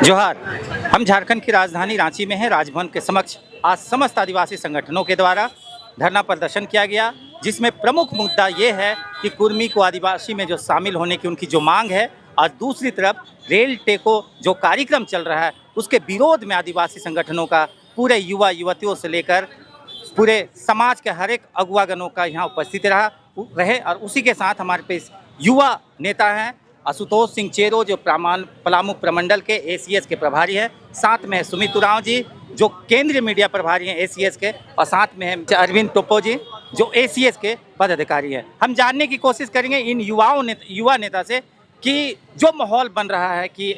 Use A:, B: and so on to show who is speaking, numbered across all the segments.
A: जोहार। हम झारखंड की राजधानी रांची में हैं। राजभवन के समक्ष आज समस्त आदिवासी संगठनों के द्वारा धरना प्रदर्शन किया गया, जिसमें प्रमुख मुद्दा ये है कि कुर्मी को आदिवासी में जो शामिल होने की उनकी जो मांग है, और दूसरी तरफ रेल टेको जो कार्यक्रम चल रहा है उसके विरोध में आदिवासी संगठनों का पूरे युवा युवतियों से लेकर पूरे समाज के हर एक अगुवागणों का यहाँ उपस्थित रहे। और उसी के साथ हमारे पास युवा नेता हैं आशुतोष सिंह चेरो, जो पलामू प्रमंडल के एसीएस के प्रभारी हैं। साथ में है सुमित उरांव जी, जो केंद्रीय मीडिया प्रभारी हैं एसीएस के, और साथ में है अरविंद टोप्पो जी, जो एसीएस के पदाधिकारी हैं। हम जानने की कोशिश करेंगे इन युवा नेता से कि जो माहौल बन रहा है कि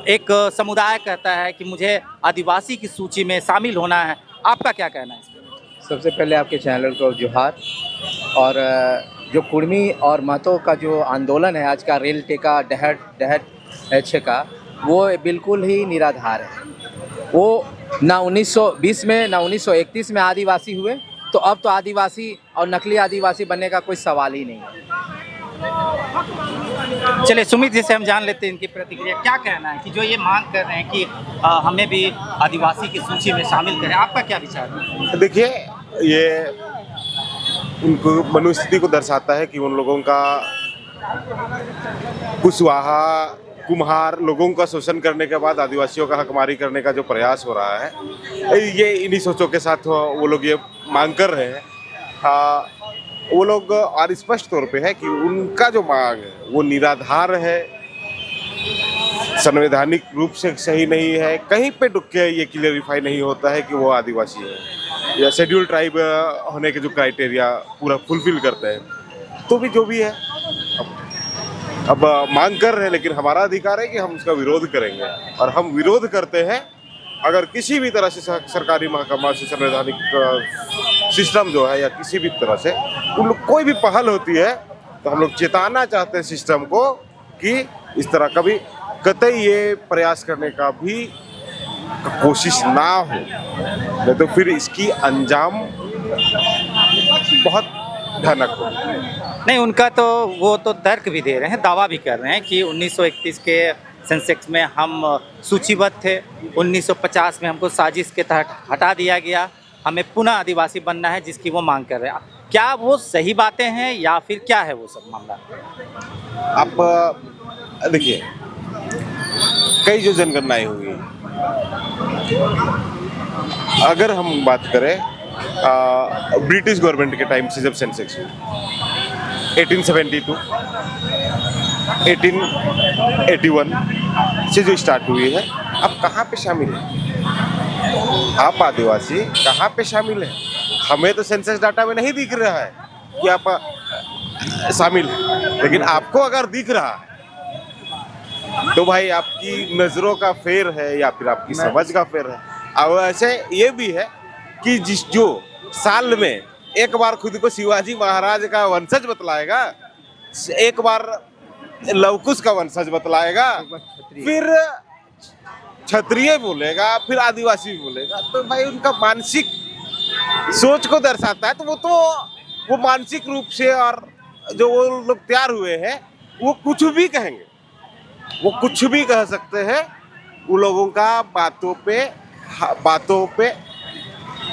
A: एक समुदाय कहता है कि मुझे आदिवासी की सूची में शामिल होना है, आपका क्या कहना है इस पर?
B: सबसे पहले आपके चैनल को जोहार। और जो कुर्मी और महतो का जो आंदोलन है आज का रेल टेका डहट का, वो बिल्कुल ही निराधार है। वो ना 1920 में ना 1931 में आदिवासी हुए, तो अब तो आदिवासी और नकली आदिवासी बनने का कोई सवाल ही नहीं है।
A: चलिए सुमित जी से हम जान लेते हैं इनकी प्रतिक्रिया। क्या कहना है कि जो ये मांग कर रहे हैं कि हमें भी आदिवासी की सूची में शामिल करें, आपका क्या विचार है?
C: देखिए, ये उनको मनोस्थिति को दर्शाता है कि उन लोगों का कुशवाहा कुम्हार लोगों का शोषण करने के बाद आदिवासियों का हकमारी करने का जो प्रयास हो रहा है, ये इन्हीं सोचों के साथ वो लोग ये मांग कर रहे हैं। वो लोग और स्पष्ट तौर पे है कि उनका जो मांग है वो निराधार है, संवैधानिक रूप से सही नहीं है। कहीं पे डुक के ये क्लियरिफाई नहीं होता है कि वो आदिवासी है या शेड्यूल ट्राइब होने के जो क्राइटेरिया पूरा फुलफिल करते हैं। तो भी जो भी है, अब मांग कर रहे हैं, लेकिन हमारा अधिकार है कि हम उसका विरोध करेंगे। और हम विरोध करते हैं अगर किसी भी तरह से सरकारी महकमा से संवैधानिक सिस्टम जो है या किसी भी तरह से उन लोग कोई भी पहल होती है, तो हम लोग चेताना चाहते हैं सिस्टम को कि इस तरह कभी कतई ये प्रयास करने का भी कोशिश ना हो, नहीं तो फिर इसकी अंजाम बहुत भयानक हो।
A: नहीं, उनका तो वो तो तर्क भी दे रहे हैं, दावा भी कर रहे हैं कि 1931 के सेंसेक्स में हम सूचीबद्ध थे, 1950 में हमको साजिश के तहत हटा दिया गया, हमें पुनः आदिवासी बनना है, जिसकी वो मांग कर रहे हैं। क्या वो सही बातें हैं या फिर क्या है वो सब मामला?
C: आप देखिए, कई जो जनगणनाएं हुई, अगर हम बात करें ब्रिटिश गवर्नमेंट के टाइम से, जब सेंसेक्स हुई 1872 1881 से जो स्टार्ट हुई है, अब कहाँ पे शामिल है आप आदिवासी? कहाँ पे शामिल है? हमें तो सेंसस डाटा में नहीं दिख रहा है कि आप शामिल हैं, लेकिन आपको अगर दिख रहा है तो भाई आपकी नज़रों का फेर है या फिर आपकी समझ का फेर है। अब ऐसे ये भी है कि जो साल में एक बार खुद को शिवाजी महाराज का वंशज बतलाएगा, एक बार लवकुश का वंशज बतलाएगा, फिर क्षत्रिय बोलेगा, फिर आदिवासी बोलेगा, तो भाई उनका मानसिक सोच को दर्शाता है। तो वो मानसिक रूप से, और जो वो लोग तैयार हुए हैं, वो कुछ भी कहेंगे, वो कुछ भी कह सकते हैं। उन लोगों का बातों पे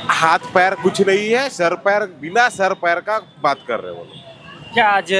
C: हाथ पैर कुछ नहीं है, सर पैर, बिना सर पैर का बात कर रहे हैं वो लोग।
A: क्या आज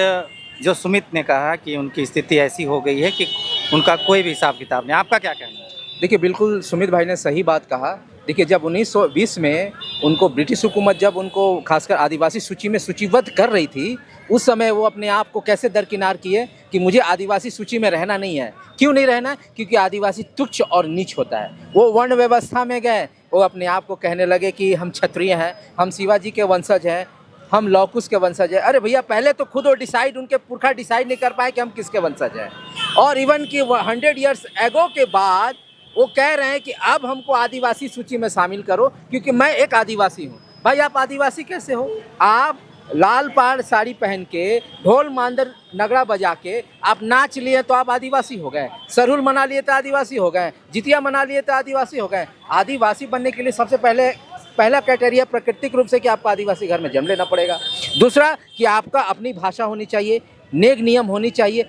A: जो सुमित ने कहा कि उनकी स्थिति ऐसी हो गई है कि उनका कोई भी हिसाब किताब नहीं, आपका क्या कहना है?
B: देखिए, बिल्कुल सुमित भाई ने सही बात कहा। देखिए, जब 1920 में उनको ब्रिटिश हुकूमत जब उनको खासकर आदिवासी सूची में सूचीबद्ध कर रही थी, उस समय वो अपने आप को कैसे दरकिनार किए कि मुझे आदिवासी सूची में रहना नहीं है। क्यों नहीं रहना? क्योंकि आदिवासी तुच्छ और नीच होता है। वो वर्ण व्यवस्था में गए, वो अपने आप को कहने लगे कि हम क्षत्रिय हैं, हम शिवाजी के वंशज हैं, हम लवकुश के वंशज हैं। अरे भैया, पहले तो खुद वो डिसाइड, उनके पुरखा डिसाइड नहीं कर पाए कि हम किसके वंशज हैं। और इवन कि 100 ईयर्स एगो के बाद वो कह रहे हैं कि अब हमको आदिवासी सूची में शामिल करो, क्योंकि मैं एक आदिवासी हूँ। भाई, आप आदिवासी कैसे हो? आप लाल पहाड़ साड़ी पहन के, ढोल मांदर नगड़ा बजा के आप नाच लिए तो आप आदिवासी हो गए, सरहुल मना लिए तो आदिवासी हो गए, जितिया मना लिए तो आदिवासी हो गए। आदिवासी बनने के लिए सबसे पहला क्राइटेरिया प्राकृतिक रूप से कि आपको आदिवासी घर में जन्म लेना पड़ेगा। दूसरा कि आपका अपनी भाषा होनी चाहिए, नेक नियम होनी चाहिए।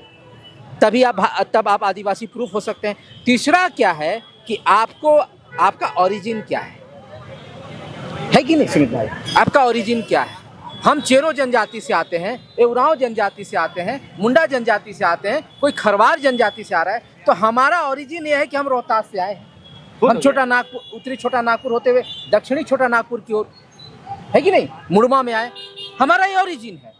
B: तभी तब आप आदिवासी प्रूफ हो सकते हैं। तीसरा क्या है कि आपको आपका ओरिजिन क्या है कि नहीं सुमित भाई? आपका ओरिजिन क्या है? हम चेरो जनजाति से आते हैं, एवराव जनजाति से आते हैं, मुंडा जनजाति से आते हैं, कोई खरवार जनजाति से आ रहा है, तो हमारा ओरिजिन ये है कि हम रोहतास से आए हैं। हम छोटा नागपुर, उत्तरी छोटा नागपुर होते हुए दक्षिणी छोटा नागपुर की ओर, है कि नहीं, मुड़मा में आए। हमारा ये ओरिजिन है।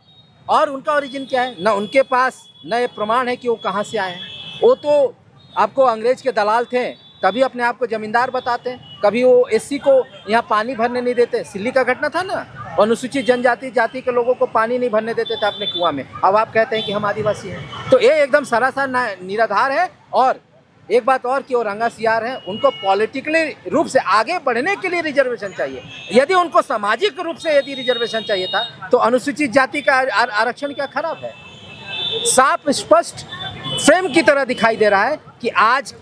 B: और उनका ओरिजिन क्या है? ना उनके पास न ये प्रमाण है कि वो कहाँ से आए हैं। वो तो आपको अंग्रेज के दलाल थे, तभी अपने आप को जमींदार बताते हैं। कभी वो एससी को यहाँ पानी भरने नहीं देते, सिल्ली का घटना था ना, अनुसूचित जनजाति जाति के लोगों को पानी नहीं भरने देते थे अपने कुआं में। अब आप कहते हैं कि हम आदिवासी हैं, तो ये एकदम सरासर निराधार है। और एक बात और कि वो रंगासियार हैं, उनको पॉलिटिकली रूप से आगे बढ़ने के लिए रिजर्वेशन चाहिए। यदि उनको सामाजिक रूप से यदि रिजर्वेशन चाहिए था तो अनुसूचित जाति का आरक्षण क्या खराब है? साफ स्पष्ट फ्रेम की तरह दिखाई दे रहा है कि आज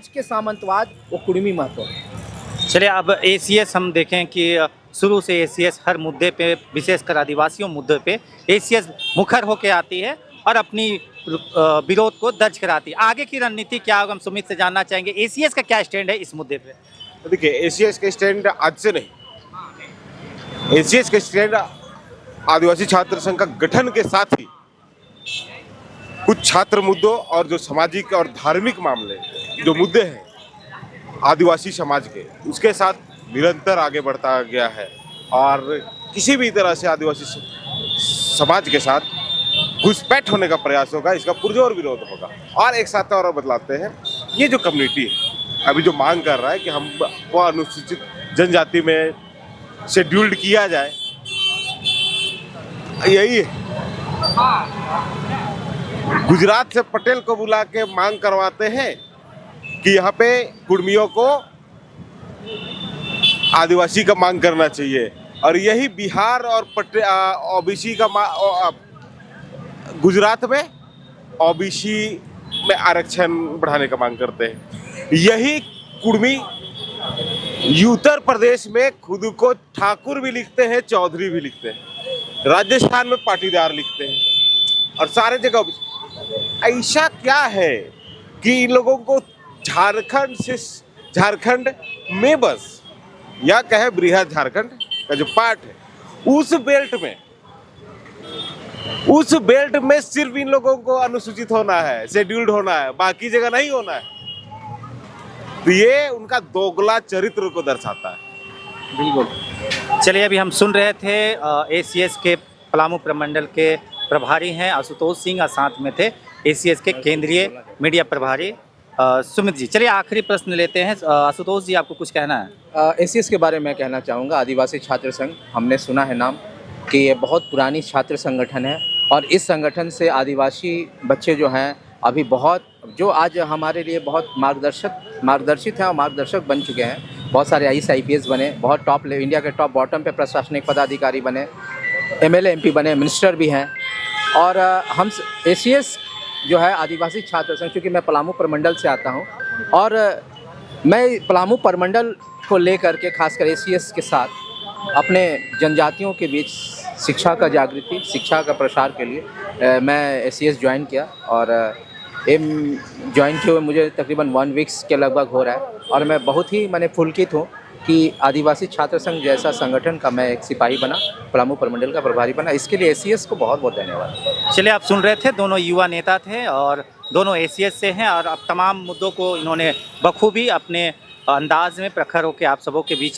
B: के सामंतवाद वो कुर्मी महत्व है।
A: चलिए, अब एसीएस हम देखें कि शुरू से एसीएस हर मुद्दे पे, विशेषकर आदिवासियों मुद्दे पे एसीएस मुखर होके आती है और अपनी विरोध को दर्ज कराती है। आगे की रणनीति क्या होगा, हम सुमित से जानना चाहेंगे। एसीएस का क्या स्टैंड है इस मुद्दे पे?
C: देखिए, एसीएस का स्टैंड आज से नहीं, एसीएस का स्टैंड आदिवासी छात्र संघ का गठन के साथ ही कुछ छात्र मुद्दों और जो सामाजिक और धार्मिक मामले जो मुद्दे हैं आदिवासी समाज के, उसके साथ निरंतर आगे बढ़ता गया है। और किसी भी तरह से आदिवासी समाज के साथ घुसपैठ होने का प्रयास होगा, इसका पुरजोर विरोध होगा। और एक साथ और बतलाते हैं, ये जो कम्युनिटी है अभी जो मांग कर रहा है कि हमको अनुसूचित जनजाति में शेड्यूल्ड किया जाए, यही है। गुजरात से पटेल को बुला के मांग करवाते हैं कि यहाँ पे कुर्मियों को आदिवासी का मांग करना चाहिए, और यही बिहार और ओबीसी का गुजरात में ओबीसी में आरक्षण बढ़ाने का मांग करते हैं। यही कुर्मी उत्तर प्रदेश में खुद को ठाकुर भी लिखते हैं, चौधरी भी लिखते हैं, राजस्थान में पाटीदार लिखते हैं, और सारे जगह। ऐसा क्या है कि इन लोगों को झारखंड में बस, या कहे बृहद झारखंड का जो पार्ट है, उस बेल्ट में सिर्फ इन लोगों को अनुसूचित होना है, शेड्यूल्ड होना है, बाकी जगह नहीं होना है। तो ये उनका दोगला चरित्र को दर्शाता है।
A: बिल्कुल। चलिए, अभी हम सुन रहे थे एसीएस के पलामू प्रमंडल के प्रभारी हैं आशुतोष सिंह, और साथ में थे एसीएस के केंद्रीय मीडिया प्रभारी सुमित जी। चलिए, आखिरी प्रश्न लेते हैं। आशुतोष जी, आपको कुछ कहना है?
B: एसीएस के बारे में कहना चाहूँगा। आदिवासी छात्र संघ, हमने सुना है नाम कि ये बहुत पुरानी छात्र संगठन है, और इस संगठन से आदिवासी बच्चे जो हैं अभी बहुत, जो आज हमारे लिए बहुत मार्गदर्शित हैं और मार्गदर्शक बन चुके हैं। बहुत सारे आईएएस आईपीएस बने, बहुत टॉप इंडिया के टॉप बॉटम पे प्रशासनिक पदाधिकारी बने, एमएलए एमपी बने, मिनिस्टर भी हैं। और हम एसीएस जो है आदिवासी छात्र संघ, क्योंकि मैं पलामू प्रमंडल से आता हूँ, और मैं पलामू प्रमंडल को लेकर के खासकर एसीएस के साथ अपने जनजातियों के बीच शिक्षा का जागृति, शिक्षा का प्रसार के लिए मैं एसीएस ज्वाइन किया। और ज्वाइन किए हुए मुझे तकरीबन 1 वीक्स के लगभग हो रहा है, और मैं बहुत ही पुलकित हूँ कि आदिवासी छात्र संघ जैसा संगठन का मैं एक सिपाही बना, पलामू प्रमंडल का प्रभारी बना। इसके लिए एसीएस को बहुत बहुत धन्यवाद।
A: चलिए, आप सुन रहे थे, दोनों युवा नेता थे और दोनों एसीएस से हैं, और अब तमाम मुद्दों को इन्होंने बखूबी अपने अंदाज में प्रखर होकर आप सबों के बीच